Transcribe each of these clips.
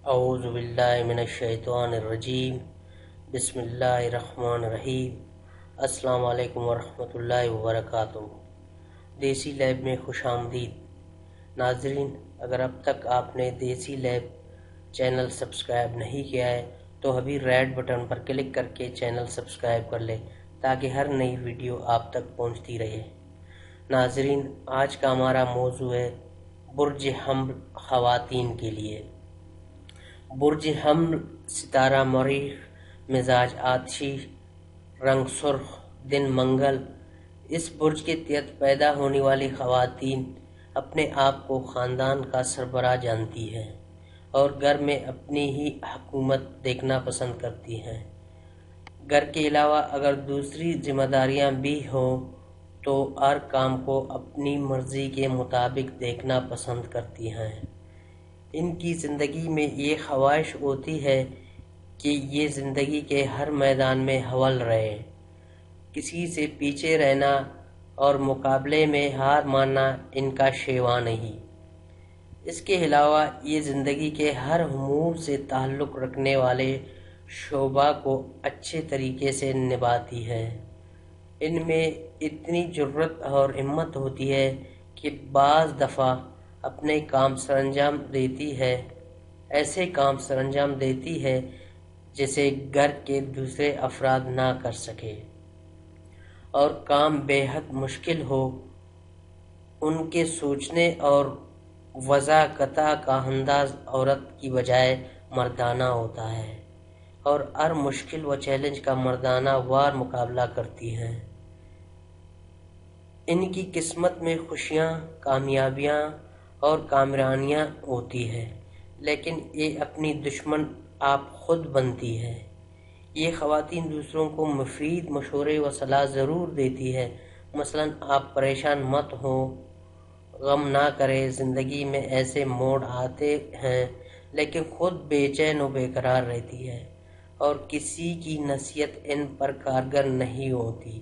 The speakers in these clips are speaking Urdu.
اعوذ باللہ من الشیطان الرجیم بسم اللہ الرحمن الرحیم۔ السلام علیکم ورحمۃ اللہ وبرکاتہ۔ دیسی لیب میں خوش آمدید ناظرین، اگر اب تک آپ نے دیسی لیب چینل سبسکرائب نہیں کیا ہے تو ابھی ریڈ بٹن پر کلک کر کے چینل سبسکرائب کر لیں تاکہ ہر نئی ویڈیو آپ تک پہنچتی رہے۔ ناظرین، آج کا ہمارا موضوع ہے برج حمل خواتین کے لیے۔ برج حمل ستارہ مریخ، مزاج آتشی، رنگ سرخ، دن منگل۔ اس برج کے تحت پیدا ہونے والی خواتین اپنے آپ کو خاندان کا سربراہ جانتی ہیں اور گھر میں اپنی ہی حکومت دیکھنا پسند کرتی ہیں۔ گھر کے علاوہ اگر دوسری ذمہ داریاں بھی ہوں تو ہر کام کو اپنی مرضی کے مطابق دیکھنا پسند کرتی ہیں۔ ان کی زندگی میں یہ خواہش ہوتی ہے کہ یہ زندگی کے ہر میدان میں اول رہے، کسی سے پیچھے رہنا اور مقابلے میں ہار ماننا ان کا شیوا نہیں۔ اس کے علاوہ یہ زندگی کے ہر امور سے تعلق رکھنے والے شعبہ کو اچھے طریقے سے نبھاتی ہے۔ ان میں اتنی جرأت اور ہمت ہوتی ہے کہ بعض دفعہ اپنے کام سرانجام دیتی ہے، ایسے کام سرانجام دیتی ہے جسے گھر کے دوسرے افراد نہ کر سکے اور کام بے حد مشکل ہو۔ ان کے سوچنے اور وضاحت کا انداز عورت کی بجائے مردانہ ہوتا ہے اور ہر مشکل و چیلنج کا مردانہ وار مقابلہ کرتی ہیں۔ ان کی قسمت میں خوشیاں، کامیابیاں اور کامرانیاں ہوتی ہیں، لیکن یہ اپنی دشمن آپ خود بنتی ہے۔ یہ خواتین دوسروں کو مفید مشورے و صلاح ضرور دیتی ہے، مثلاً آپ پریشان مت ہوں، غم نہ کریں، زندگی میں ایسے موڑ آتے ہیں، لیکن خود بے چین و بے قرار رہتی ہے اور کسی کی نصیحت ان پر کارگر نہیں ہوتی۔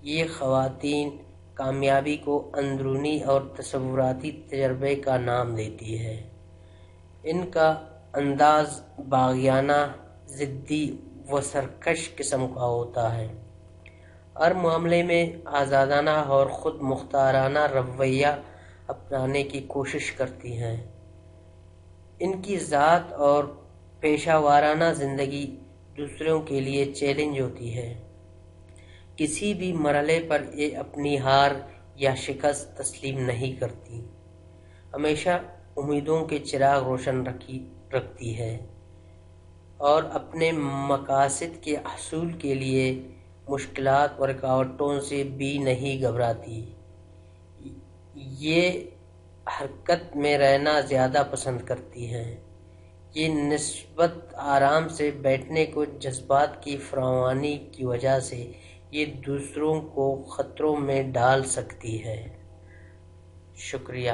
یہ خواتین کامیابی کو اندرونی اور تصوراتی تجربے کا نام دیتی ہے۔ ان کا انداز باغیانہ، ضدی و سرکش قسم کا ہوتا ہے۔ ہر معاملے میں آزادانہ اور خود مختارانہ رویہ اپنانے کی کوشش کرتی ہیں۔ ان کی ذات اور پیشہ وارانہ زندگی دوسروں کے لیے چیلنج ہوتی ہے۔ کسی بھی مرحلے پر یہ اپنی ہار یا شکست تسلیم نہیں کرتی، ہمیشہ امیدوں کے چراغ روشن رکھتی ہے اور اپنے مقاصد کے حصول کے لیے مشکلات و رکاوٹوں سے بھی نہیں گھبراتی۔ یہ حرکت میں رہنا زیادہ پسند کرتی ہیں۔ یہ نسبت آرام سے بیٹھنے کو جذبات کی فراوانی کی وجہ سے یہ دوسروں کو خطروں میں ڈال سکتی ہے۔ شکریہ۔